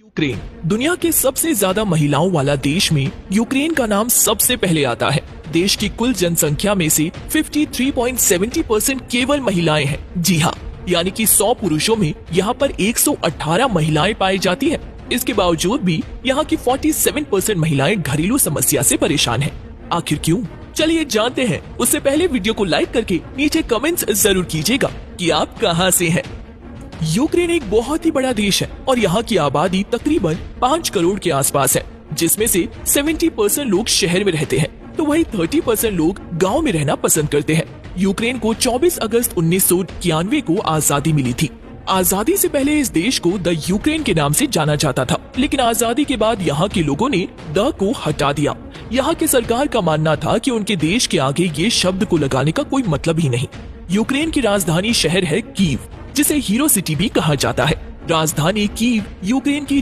Ukraine दुनिया के सबसे ज्यादा महिलाओं वाला देश में यूक्रेन का नाम सबसे पहले आता है। देश की कुल जनसंख्या में से 53.70% केवल महिलाएं हैं। जी हाँ, यानी कि 100 पुरुषों में यहाँ पर 118 महिलाएं पाई जाती हैं। इसके बावजूद भी यहाँ की 47% महिलाएं घरेलू समस्या से परेशान हैं। आखिर क्यों? चलिए जानते हैं। उससे पहले वीडियो को लाइक करके नीचे कमेंट्स जरूर कीजिएगा कि आप कहां से हैं। यूक्रेन एक बहुत ही बड़ा देश है और यहाँ की आबादी तकरीबन 5 करोड़ के आसपास है, जिसमें से 70% लोग शहर में रहते हैं, तो वही 30% लोग गांव में रहना पसंद करते हैं। यूक्रेन को 24 अगस्त 1991 को आजादी मिली थी। आजादी से पहले इस देश को द यूक्रेन के नाम से जाना जाता था, लेकिन आजादी के बाद यहाँ के लोगों ने द को हटा दिया। यहाँ की सरकार का मानना था कि उनके देश के आगे ये शब्द को लगाने का कोई मतलब ही नहीं। यूक्रेन की राजधानी शहर है कीव, जिसे हीरो सिटी भी कहा जाता है। राजधानी कीव यूक्रेन की